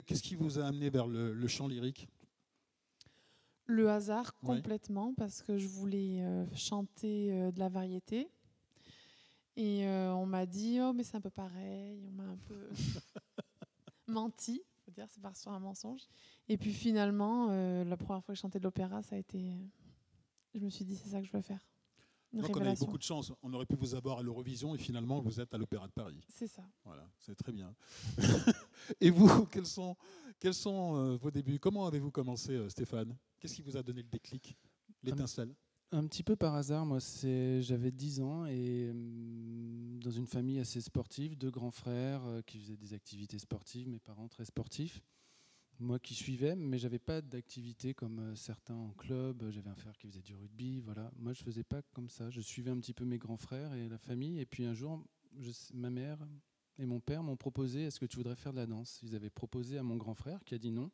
qu'est-ce qui vous a amené vers le chant lyrique? Le hasard Ouais. complètement, parce que je voulais chanter de la variété. Et on m'a dit, oh mais c'est un peu pareil. On m'a un peu menti, faut dire, c'est parti sur un mensonge. Et puis finalement, la première fois que je chantais de l'opéra, ça a été... Je me suis dit, c'est ça que je veux faire. Une Donc on a eu révélation. beaucoup de chance. On aurait pu vous avoir à l'Eurovision et finalement vous êtes à l'Opéra de Paris. C'est ça. Voilà, c'est très bien. Et vous, quels sont vos débuts? Comment avez-vous commencé, Stéphane? Qu'est-ce qui vous a donné le déclic, l'étincelle? Un petit peu par hasard, moi j'avais 10 ans et dans une famille assez sportive, deux grands frères qui faisaient des activités sportives, mes parents très sportifs. Moi qui suivais, mais j'avais pas d'activité comme certains en club. J'avais un frère qui faisait du rugby, voilà. Moi je faisais pas comme ça. Je suivais un petit peu mes grands frères et la famille. Et puis un jour, ma mère et mon père m'ont proposé, est-ce que tu voudrais faire de la danse? Ils avaient proposé à mon grand frère qui a dit non.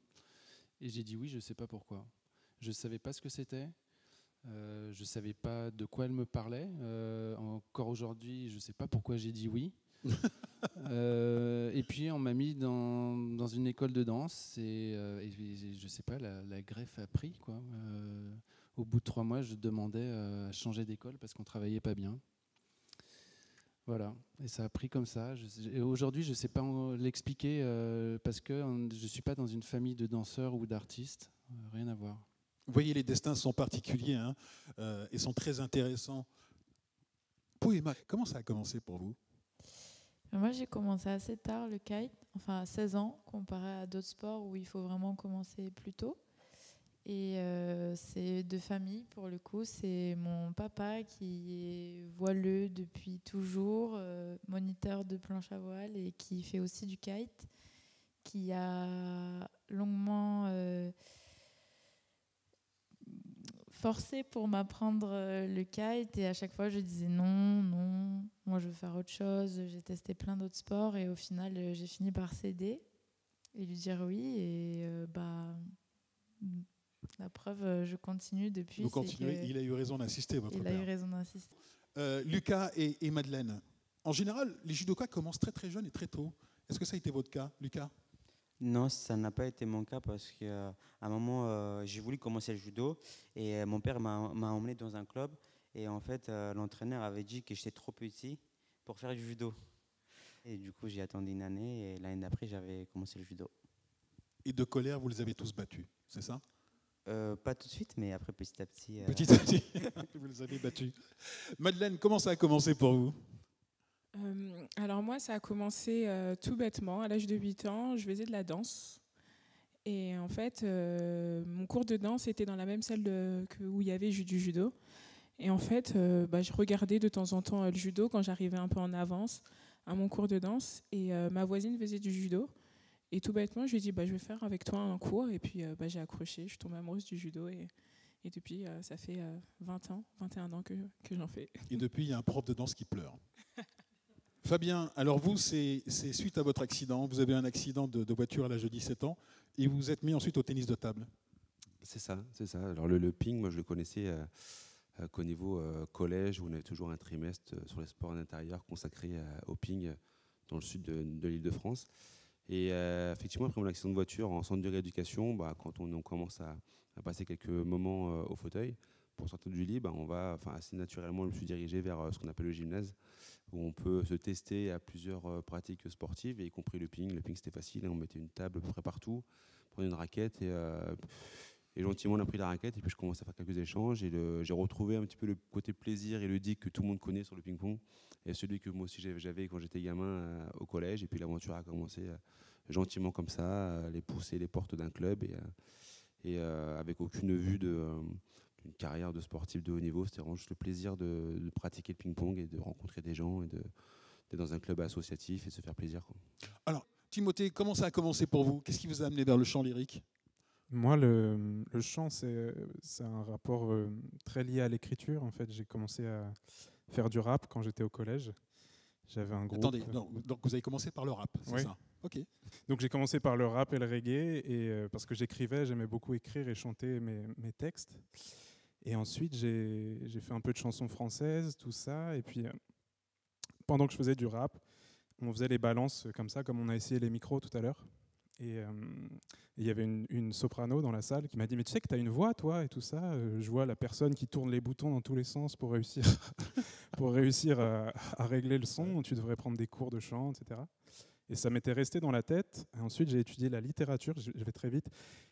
Et j'ai dit oui, je sais pas pourquoi. Je savais pas ce que c'était. Je ne savais pas de quoi elle me parlait. Encore aujourd'hui, je ne sais pas pourquoi j'ai dit oui. Et puis, on m'a mis dans une école de danse et je ne sais pas, la greffe a pris, quoi. Au bout de 3 mois, je demandais à changer d'école parce qu'on ne travaillait pas bien. Voilà, et ça a pris comme ça. Et aujourd'hui, je ne sais pas l'expliquer parce que je ne suis pas dans une famille de danseurs ou d'artistes. Rien à voir. Vous voyez, les destins sont particuliers hein, et sont très intéressants. Poema, comment ça a commencé pour vous? Moi, j'ai commencé assez tard le kite, enfin à 16 ans, comparé à d'autres sports où il faut vraiment commencer plus tôt. Et c'est de famille, pour le coup. C'est mon papa qui est voileux depuis toujours, moniteur de planche à voile et qui fait aussi du kite, qui a longuement forcé pour m'apprendre le kite. Et à chaque fois, je disais non, non, moi je veux faire autre chose. J'ai testé plein d'autres sports et au final, j'ai fini par céder et lui dire oui. Et la preuve, je continue depuis. Vous continuez, il a eu raison d'insister, votre Il père. a eu raison d'insister. Lucas et Madeleine, en général, les judokas commencent très très jeunes et très tôt. Est-ce que ça a été votre cas, Lucas? Non, ça n'a pas été mon cas parce qu'à un moment, j'ai voulu commencer le judo et mon père m'a emmené dans un club et en fait, l'entraîneur avait dit que j'étais trop petit pour faire du judo. Et du coup, j'ai attendu une année et l'année d'après, j'avais commencé le judo. Et de colère, vous les avez tous battus, c'est ça? Pas tout de suite, mais après, petit à petit. Petit à petit, vous les avez battus. Madeleine, comment ça a commencé pour vous? Alors moi, ça a commencé tout bêtement. À l'âge de 8 ans, je faisais de la danse. Et en fait, mon cours de danse était dans la même salle où il y avait du judo. Et en fait, je regardais de temps en temps le judo quand j'arrivais un peu en avance à mon cours de danse. Et ma voisine faisait du judo. Et tout bêtement, je lui ai dit, je vais faire avec toi un cours. Et puis j'ai accroché, je suis tombée amoureuse du judo. Et depuis, ça fait 21 ans que j'en fais. Et depuis, il y a un prof de danse qui pleure. Fabien, alors vous, c'est suite à votre accident. Vous avez eu un accident de voiture à l'âge de 17 ans et vous vous êtes mis ensuite au tennis de table. C'est ça, c'est ça. Alors le ping, moi je le connaissais qu'au niveau collège, où on avait toujours un trimestre sur les sports d'intérieur consacré au ping dans le sud de l'Île-de-France. Et effectivement, après mon accident de voiture en centre de rééducation, quand on commence à passer quelques moments au fauteuil, pour sortir du lit, on va, assez naturellement, je me suis dirigé vers ce qu'on appelle le gymnase, où on peut se tester à plusieurs pratiques sportives, y compris le ping. Le ping, c'était facile, on mettait une table à peu près partout, prenait une raquette, et gentiment, on a pris la raquette, et puis je commence à faire quelques échanges, et j'ai retrouvé un petit peu le côté plaisir et ludique que tout le monde connaît sur le ping-pong, et celui que moi aussi j'avais quand j'étais gamin au collège, et puis l'aventure a commencé gentiment comme ça, les pousser les portes d'un club, et avec aucune vue d'une carrière de sportif de haut niveau. C'était vraiment juste le plaisir de pratiquer le ping-pong et de rencontrer des gens et d'être dans un club associatif et de se faire plaisir, quoi. Alors, Timothée, comment ça a commencé pour vous? Qu'est-ce qui vous a amené vers le chant lyrique? Moi, le chant, c'est un rapport très lié à l'écriture. En fait, j'ai commencé à faire du rap quand j'étais au collège. J'avais un groupe. Attendez, donc vous avez commencé par le rap, c'est Oui. ça? Ok. Donc j'ai commencé par le rap et le reggae, et parce que j'écrivais, j'aimais beaucoup écrire et chanter mes textes. Et ensuite, j'ai fait un peu de chansons françaises, tout ça. Et puis, pendant que je faisais du rap, on faisait les balances comme ça, comme on a essayé les micros tout à l'heure. Et il y avait une soprano dans la salle qui m'a dit « Mais tu sais que tu as une voix, toi, et tout ça. Je vois la personne qui tourne les boutons dans tous les sens pour réussir, pour réussir à régler le son. Tu devrais prendre des cours de chant, etc. » Et ça m'était resté dans la tête. Et ensuite, j'ai étudié la littérature, je vais très vite.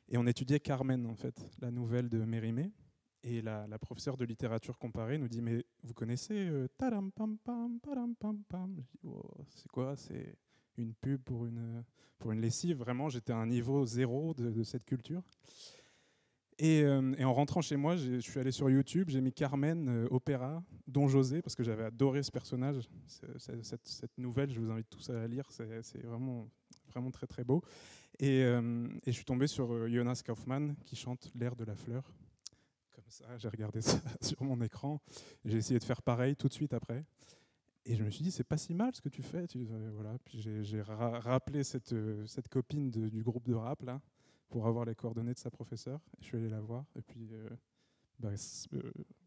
Et on étudiait Carmen, en fait, la nouvelle de Mérimée. Et la professeure de littérature comparée nous dit « Mais vous connaissez Tadam pam pam, padam pam pam ?» Je dis oh, « C'est quoi ? C'est une pub pour une lessive ?» Vraiment, j'étais à un niveau zéro de cette culture. Et en rentrant chez moi, je suis allé sur YouTube, j'ai mis Carmen, opéra, Don José, parce que j'avais adoré ce personnage. Cette nouvelle, je vous invite tous à la lire, c'est vraiment, vraiment très très beau. Et je suis tombé sur Jonas Kaufmann qui chante L'air de la fleur. Comme ça, j'ai regardé ça sur mon écran. J'ai essayé de faire pareil tout de suite après. Et je me suis dit, c'est pas si mal ce que tu fais. Voilà. Puis j'ai rappelé cette copine du groupe de rap là, pour avoir les coordonnées de sa professeure. Je suis allé la voir. Et puis,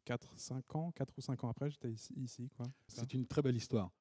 4 ou 5 ans après, j'étais ici. Quoi. C'est une très belle histoire.